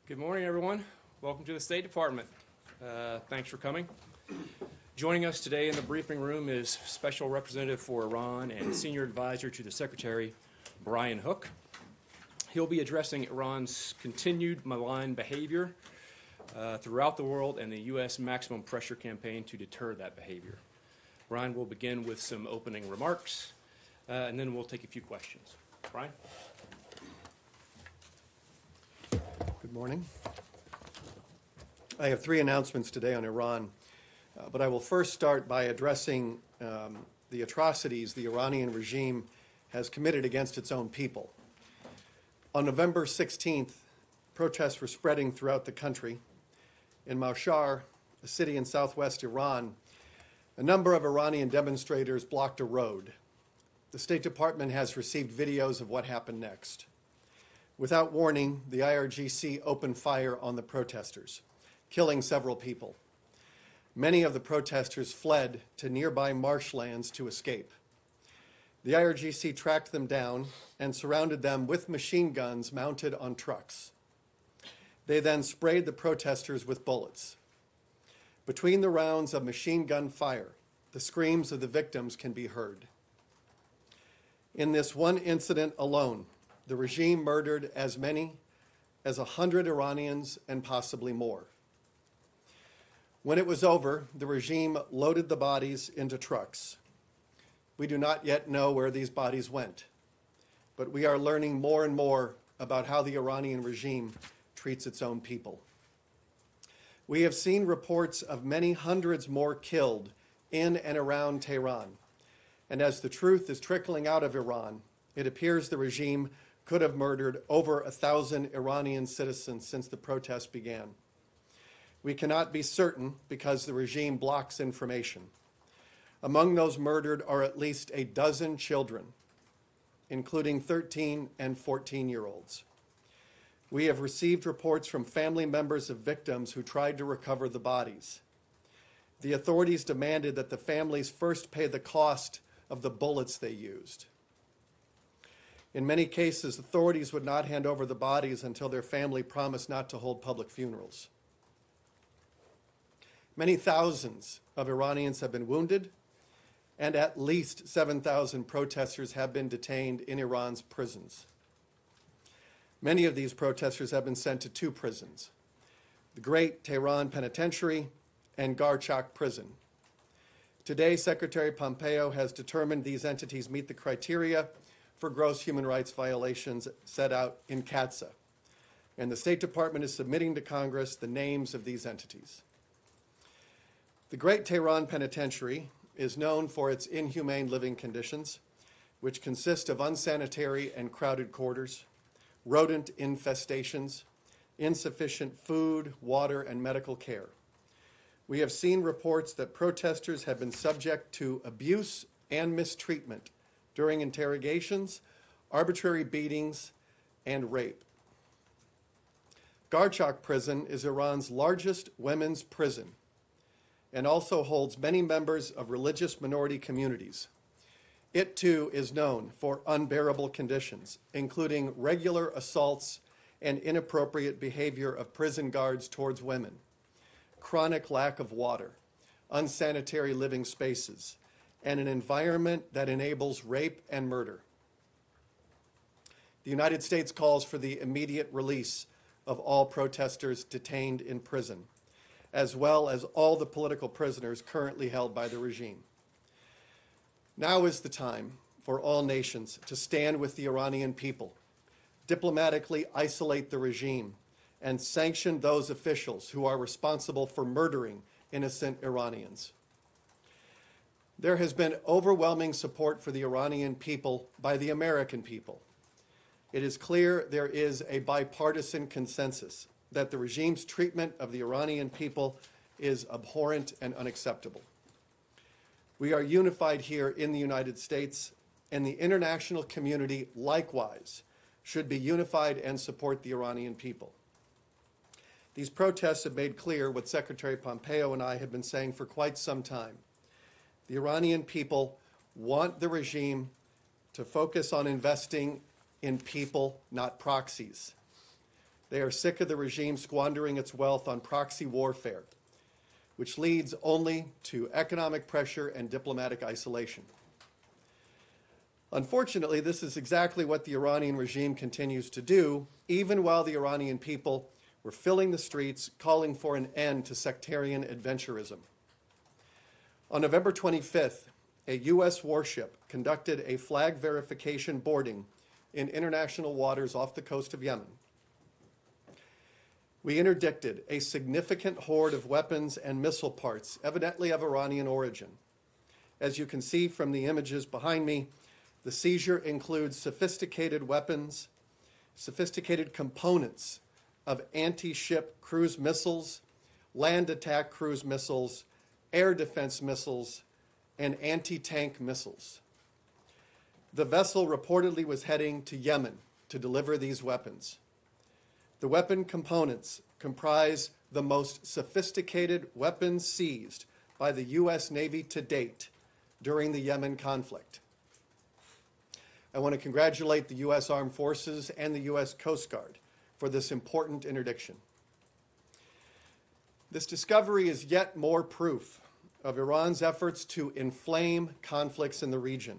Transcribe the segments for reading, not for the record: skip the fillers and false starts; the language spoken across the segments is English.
Good morning, everyone. Welcome to the State Department. Thanks for coming. Joining us today in the briefing room is Special Representative for Iran and Senior Advisor to the Secretary, Brian Hook. He'll be addressing Iran's continued malign behavior throughout the world and the U.S. maximum pressure campaign to deter that behavior. Brian will begin with some opening remarks, and then we'll take a few questions. Brian? Good morning. I have three announcements today on Iran, but I will first start by addressing the atrocities the Iranian regime has committed against its own people. On November 16th, protests were spreading throughout the country. In Maushar, a city in southwest Iran, a number of Iranian demonstrators blocked a road. The State Department has received videos of what happened next. Without warning, the IRGC opened fire on the protesters, killing several people. Many of the protesters fled to nearby marshlands to escape. The IRGC tracked them down and surrounded them with machine guns mounted on trucks. They then sprayed the protesters with bullets. Between the rounds of machine gun fire, the screams of the victims can be heard. In this one incident alone, the regime murdered as many as 100 Iranians and possibly more. When it was over, the regime loaded the bodies into trucks. We do not yet know where these bodies went, but we are learning more and more about how the Iranian regime treats its own people. We have seen reports of many hundreds more killed in and around Tehran, and as the truth is trickling out of Iran, it appears the regime could have murdered over 1,000 Iranian citizens since the protests began. We cannot be certain because the regime blocks information. Among those murdered are at least a dozen children, including 13 and 14-year-olds. We have received reports from family members of victims who tried to recover the bodies. The authorities demanded that the families first pay the cost of the bullets they used. In many cases, authorities would not hand over the bodies until their family promised not to hold public funerals. Many thousands of Iranians have been wounded, and at least 7,000 protesters have been detained in Iran's prisons. Many of these protesters have been sent to two prisons, the Great Tehran Penitentiary and Garchak Prison. Today, Secretary Pompeo has determined these entities meet the criteria for gross human rights violations set out in CAATSA, and the State Department is submitting to Congress the names of these entities. The Great Tehran Penitentiary is known for its inhumane living conditions, which consist of unsanitary and crowded quarters, rodent infestations, insufficient food, water, and medical care. We have seen reports that protesters have been subject to abuse and mistreatment during interrogations, arbitrary beatings, and rape. Garchak Prison is Iran's largest women's prison and also holds many members of religious minority communities. It, too, is known for unbearable conditions, including regular assaults and inappropriate behavior of prison guards towards women, chronic lack of water, unsanitary living spaces, and an environment that enables rape and murder. The United States calls for the immediate release of all protesters detained in prison, as well as all the political prisoners currently held by the regime. Now is the time for all nations to stand with the Iranian people, diplomatically isolate the regime, and sanction those officials who are responsible for murdering innocent Iranians. There has been overwhelming support for the Iranian people by the American people. It is clear there is a bipartisan consensus that the regime's treatment of the Iranian people is abhorrent and unacceptable. We are unified here in the United States, and the international community likewise should be unified and support the Iranian people. These protests have made clear what Secretary Pompeo and I have been saying for quite some time. The Iranian people want the regime to focus on investing in people, not proxies. They are sick of the regime squandering its wealth on proxy warfare, which leads only to economic pressure and diplomatic isolation. Unfortunately, this is exactly what the Iranian regime continues to do, even while the Iranian people were filling the streets calling for an end to sectarian adventurism. On November 25th, a U.S. warship conducted a flag verification boarding in international waters off the coast of Yemen. We interdicted a significant hoard of weapons and missile parts, evidently of Iranian origin. As you can see from the images behind me, the seizure includes sophisticated weapons, sophisticated components of anti-ship cruise missiles, land attack cruise missiles, air defense missiles, and anti-tank missiles. The vessel reportedly was heading to Yemen to deliver these weapons. The weapon components comprise the most sophisticated weapons seized by the U.S. Navy to date during the Yemen conflict. I want to congratulate the U.S. Armed Forces and the U.S. Coast Guard for this important interdiction. This discovery is yet more proof of Iran's efforts to inflame conflicts in the region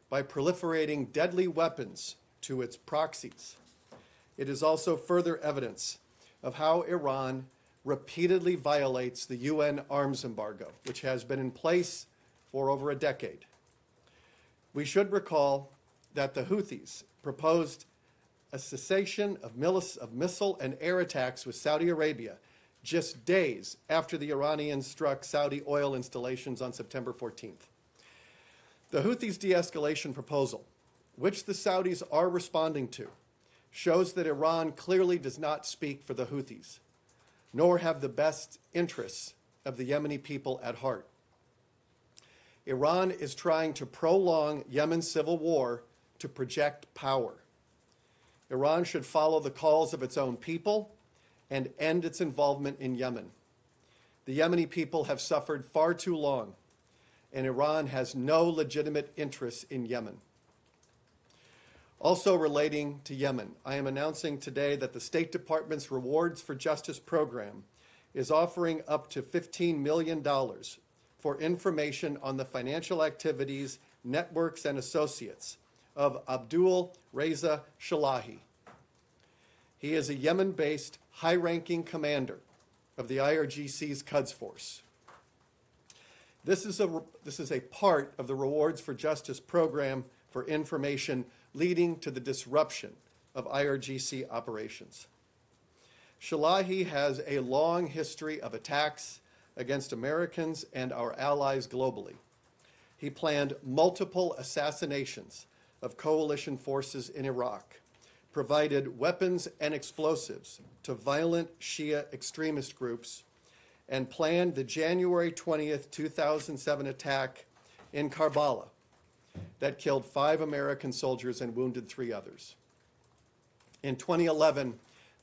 by proliferating deadly weapons to its proxies. It is also further evidence of how Iran repeatedly violates the UN arms embargo, which has been in place for over a decade. We should recall that the Houthis proposed a cessation of missile and air attacks with Saudi Arabia just days after the Iranians struck Saudi oil installations on September 14th. The Houthis' de-escalation proposal, which the Saudis are responding to, shows that Iran clearly does not speak for the Houthis, nor have the best interests of the Yemeni people at heart. Iran is trying to prolong Yemen's civil war to project power. Iran should follow the calls of its own people and end its involvement in Yemen. The Yemeni people have suffered far too long, and Iran has no legitimate interests in Yemen. Also relating to Yemen, I am announcing today that the State Department's Rewards for Justice program is offering up to $15 million for information on the financial activities, networks, and associates of Abdul Reza Shalahi. He is a Yemen-based, high-ranking commander of the IRGC's Quds Force. This is a part of the Rewards for Justice program for information leading to the disruption of IRGC operations. Shalahi has a long history of attacks against Americans and our allies globally. He planned multiple assassinations of coalition forces in Iraq, provided weapons and explosives to violent Shia extremist groups, and planned the January 20th, 2007 attack in Karbala that killed 5 American soldiers and wounded 3 others. In 2011,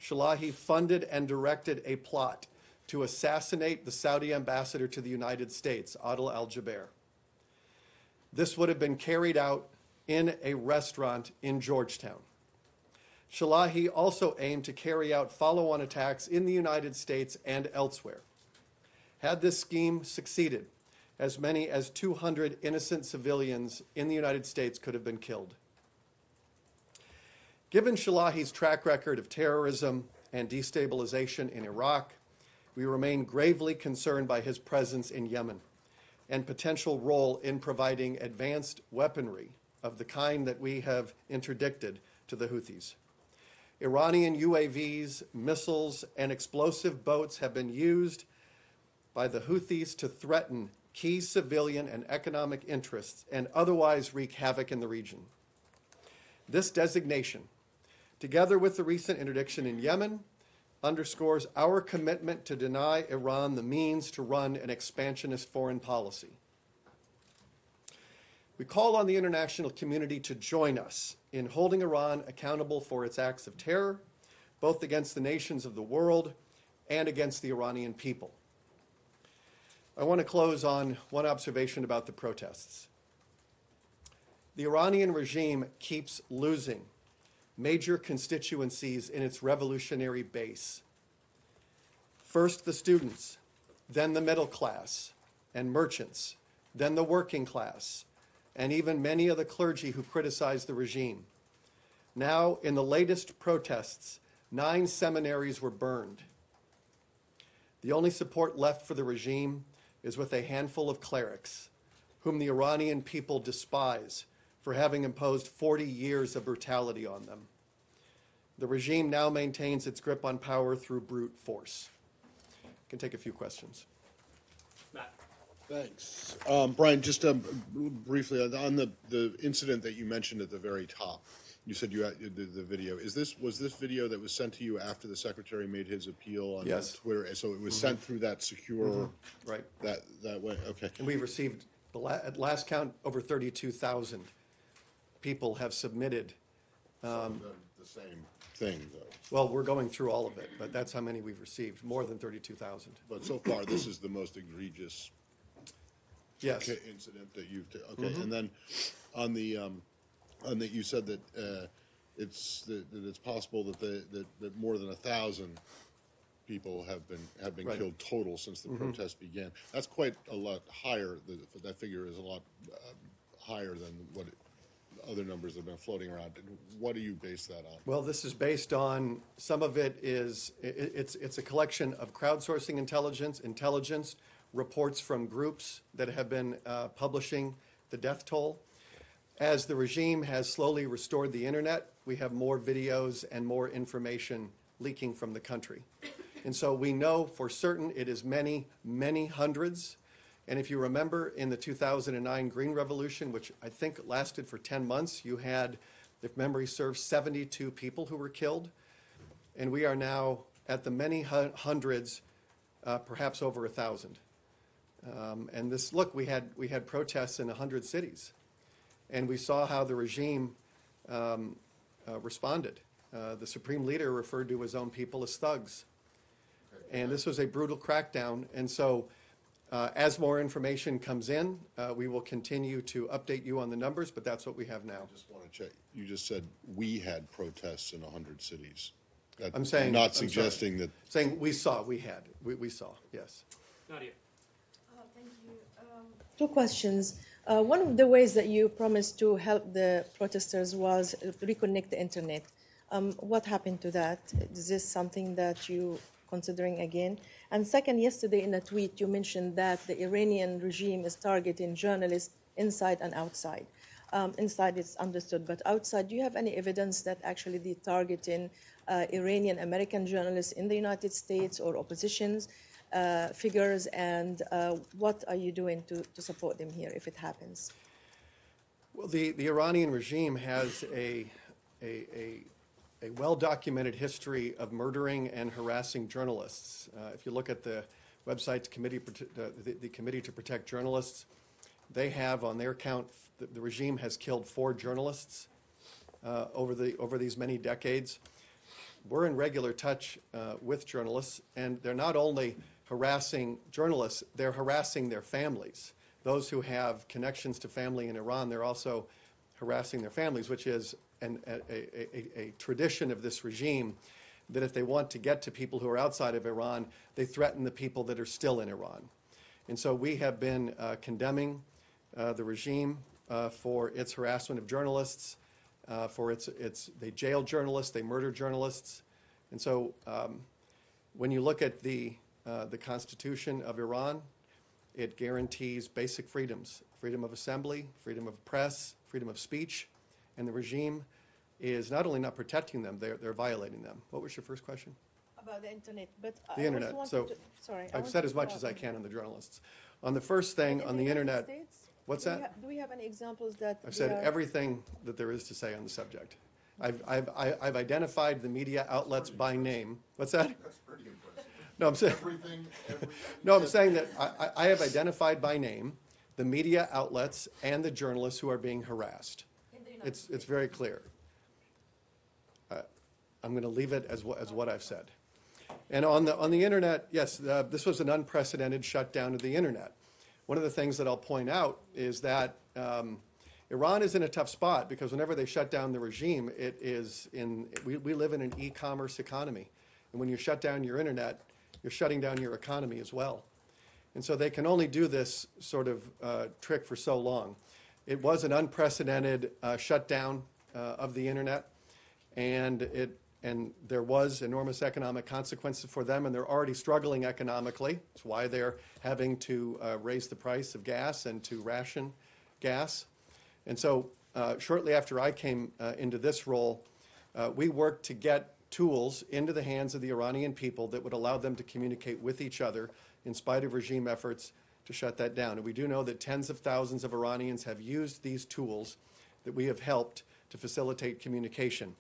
Shalahi funded and directed a plot to assassinate the Saudi ambassador to the United States, Adel al-Jubeir. This would have been carried out in a restaurant in Georgetown. Shalahi also aimed to carry out follow-on attacks in the United States and elsewhere. Had this scheme succeeded, as many as 200 innocent civilians in the United States could have been killed. Given Shalahi's track record of terrorism and destabilization in Iraq, we remain gravely concerned by his presence in Yemen and potential role in providing advanced weaponry of the kind that we have interdicted to the Houthis. Iranian UAVs, missiles, and explosive boats have been used by the Houthis to threaten key civilian and economic interests and otherwise wreak havoc in the region. This designation, together with the recent interdiction in Yemen, underscores our commitment to deny Iran the means to run an expansionist foreign policy. We call on the international community to join us in holding Iran accountable for its acts of terror, both against the nations of the world and against the Iranian people. I want to close on one observation about the protests. The Iranian regime keeps losing major constituencies in its revolutionary base. First the students, then the middle class and merchants, then the working class, and even many of the clergy who criticized the regime. Now, in the latest protests, 9 seminaries were burned. The only support left for the regime is with a handful of clerics, whom the Iranian people despise for having imposed 40 years of brutality on them. The regime now maintains its grip on power through brute force. I can take a few questions. Matt. Thanks. Brian, just briefly, on the incident that you mentioned at the very top, you said you had the video. Was this video that was sent to you after the secretary made his appeal on Yes. Twitter? So it was sent through that secure, Right. that way? Okay. And we've received, at last count, over 32,000 people have submitted. The same thing, though. Well, we're going through all of it, but that's how many we've received, more than 32,000. But so far, this is the most egregious Yes. incident that you've, okay. And then on that you said that it's possible that more than 1,000 people have been Right. killed total since the protests began. That's quite a lot higher. That figure is a lot higher than what other numbers have been floating around. What do you base that on? Well, this is based on, some of it is, it's a collection of crowdsourcing intelligence, reports from groups that have been publishing the death toll. As the regime has slowly restored the internet, we have more videos and more information leaking from the country. And so we know for certain it is many, many hundreds. And if you remember in the 2009 Green Revolution, which I think lasted for 10 months, you had, if memory serves, 72 people who were killed. And we are now at the many hundreds, perhaps over 1,000. And this, look, we had protests in 100 cities. And we saw how the regime responded. The supreme leader referred to his own people as thugs. And this was a brutal crackdown. And so as more information comes in, we will continue to update you on the numbers, but that's what we have now. I just want to check. You just said we had protests in 100 cities. I'm saying. Not I'm sorry. suggesting that. Saying we saw, we saw, yes. Nadia. Thank you. Two questions. One of the ways that you promised to help the protesters was to reconnect the internet. What happened to that? Is this something that you considering again? And second, yesterday in a tweet you mentioned that the Iranian regime is targeting journalists inside and outside. Inside it's understood, but outside, do you have any evidence that actually they're targeting Iranian American journalists in the United States or oppositions figures, and what are you doing to support them here if it happens? Well, the Iranian regime has a well-documented history of murdering and harassing journalists. If you look at the website, the Committee to Protect Journalists, they have on their count, the regime has killed 4 journalists over these many decades. We're in regular touch with journalists, and they're not only harassing journalists, they're harassing their families. Those who have connections to family in Iran, they're also harassing their families, which is a tradition of this regime, that if they want to get to people who are outside of Iran, they threaten the people that are still in Iran. And so we have been condemning the regime for its harassment of journalists, they jail journalists, they murder journalists. And so when you look at the Constitution of Iran, it guarantees basic freedoms: freedom of assembly, freedom of press, freedom of speech. And the regime is not only not protecting them, they're violating them. What was your first question? About the internet, but The internet. So I've said as much as I can on the journalists. On the first thing, on the internet, what's that? Do we have any examples that I've said everything that there is to say on the subject. I've identified the media outlets by name. What's that? That's pretty impressive. No, I'm saying. No, I'm saying that I have identified by name the media outlets and the journalists who are being harassed. It's very clear. I'm going to leave it as what I've said. And on the internet, yes, this was an unprecedented shutdown of the internet. One of the things that I'll point out is that Iran is in a tough spot because whenever they shut down the regime, we live in an e-commerce economy. And when you shut down your internet, you're shutting down your economy as well. And so they can only do this sort of trick for so long. It was an unprecedented shutdown of the internet, and there was enormous economic consequences for them, and they're already struggling economically. That's why they're having to raise the price of gas and to ration gas. And so shortly after I came into this role, we worked to get tools into the hands of the Iranian people that would allow them to communicate with each other in spite of regime efforts to shut that down. And we do know that tens of thousands of Iranians have used these tools that we have helped to facilitate communication.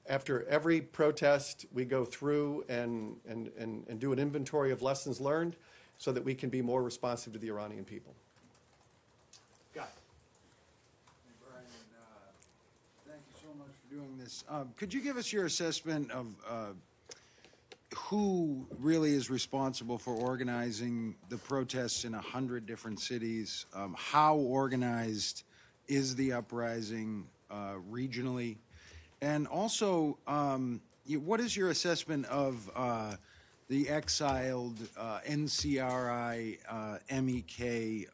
After every protest, we go through and do an inventory of lessons learned so that we can be more responsive to the Iranian people. Guy. Brian, thank you so much for doing this. Could you give us your assessment of who really is responsible for organizing the protests in 100 different cities? How organized is the uprising regionally? And also, what is your assessment of the exiled NCRI MEK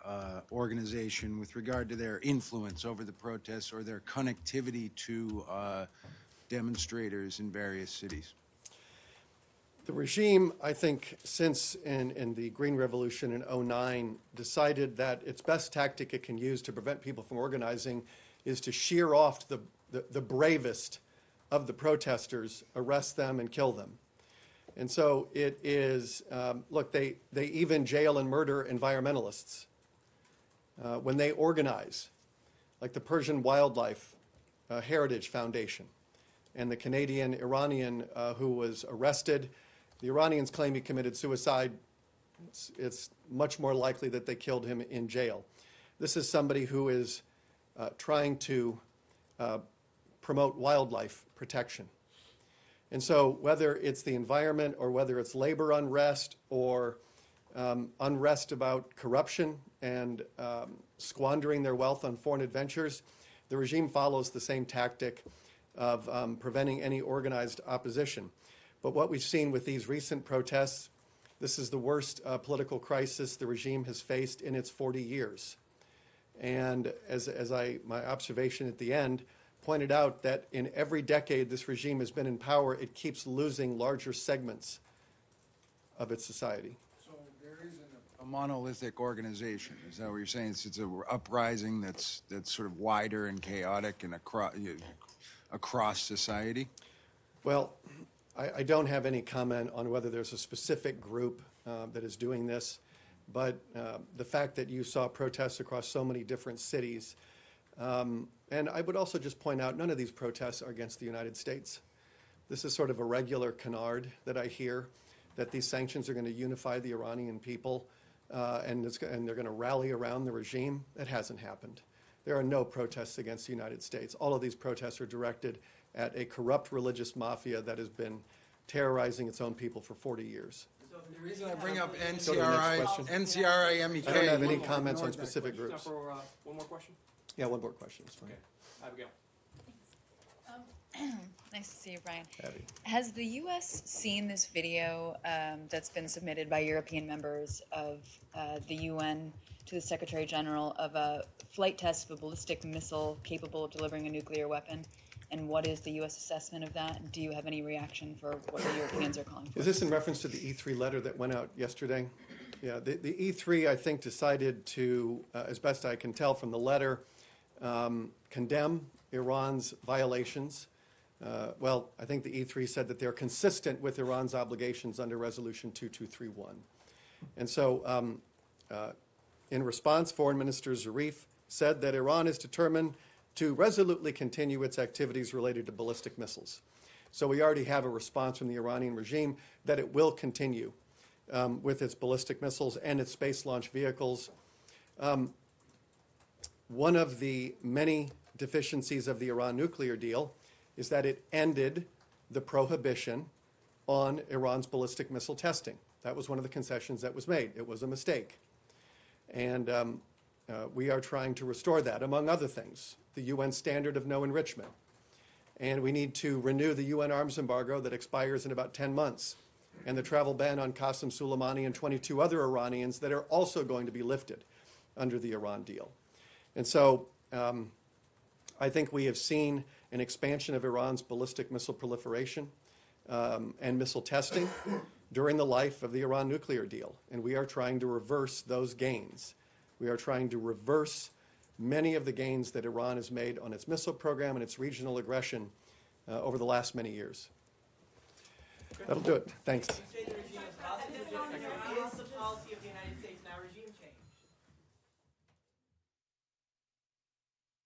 organization with regard to their influence over the protests or their connectivity to demonstrators in various cities? The regime, I think, since in the Green Revolution in '09, decided that its best tactic it can use to prevent people from organizing is to shear off the bravest of the protesters, arrest them, and kill them. And so it is, look, they even jail and murder environmentalists when they organize, like the Persian Wildlife Heritage Foundation and the Canadian Iranian who was arrested. The Iranians claim he committed suicide. It's much more likely that they killed him in jail. This is somebody who is trying to promote wildlife protection. And so whether it's the environment or whether it's labor unrest or unrest about corruption and squandering their wealth on foreign adventures, the regime follows the same tactic of preventing any organized opposition. But what we've seen with these recent protests, this is the worst political crisis the regime has faced in its 40 years. And as my observation at the end pointed out, that in every decade this regime has been in power, it keeps losing larger segments of its society. So there isn't a monolithic organization. Is that what you're saying? It's an uprising that's sort of wider and chaotic and across society? Well, I don't have any comment on whether there's a specific group that is doing this, but the fact that you saw protests across so many different cities, and I would also just point out, none of these protests are against the United States. This is sort of a regular canard that I hear, that these sanctions are going to unify the Iranian people and they're going to rally around the regime. That hasn't happened. There are no protests against the United States. All of these protests are directed at a corrupt religious mafia that has been terrorizing its own people for 40 years. The reason I bring up Go to the next question. NCRI MEK. I don't have any comments on specific Time groups. for one more question? Yeah, one more question. It's fine. Okay. Abigail. Nice to see you, Brian. Abby. Has the U.S. seen this video that's been submitted by European members of the UN to the Secretary General of a flight test of a ballistic missile capable of delivering a nuclear weapon? And what is the U.S. assessment of that? And do you have any reaction for what the Europeans are calling for? Is this in reference to the E3 letter that went out yesterday? Yeah, the E3, I think, decided to, as best I can tell from the letter, condemn Iran's violations. Well, I think the E3 said that they're consistent with Iran's obligations under Resolution 2231. And so, in response, Foreign Minister Zarif said that Iran is determined to resolutely continue its activities related to ballistic missiles. So we already have a response from the Iranian regime that it will continue with its ballistic missiles and its space launch vehicles. One of the many deficiencies of the Iran nuclear deal is that it ended the prohibition on Iran's ballistic missile testing. That was one of the concessions that was made. It was a mistake. And we are trying to restore that, among other things, the UN standard of no enrichment. And we need to renew the UN arms embargo that expires in about 10 months, and the travel ban on Qasem Soleimani and 22 other Iranians that are also going to be lifted under the Iran deal. And so I think we have seen an expansion of Iran's ballistic missile proliferation and missile testing during the life of the Iran nuclear deal, and we are trying to reverse those gains. We are trying to reverse many of the gains that Iran has made on its missile program and its regional aggression over the last many years. That'll do it. Thanks. You say the regime is positive. Is the policy of the United States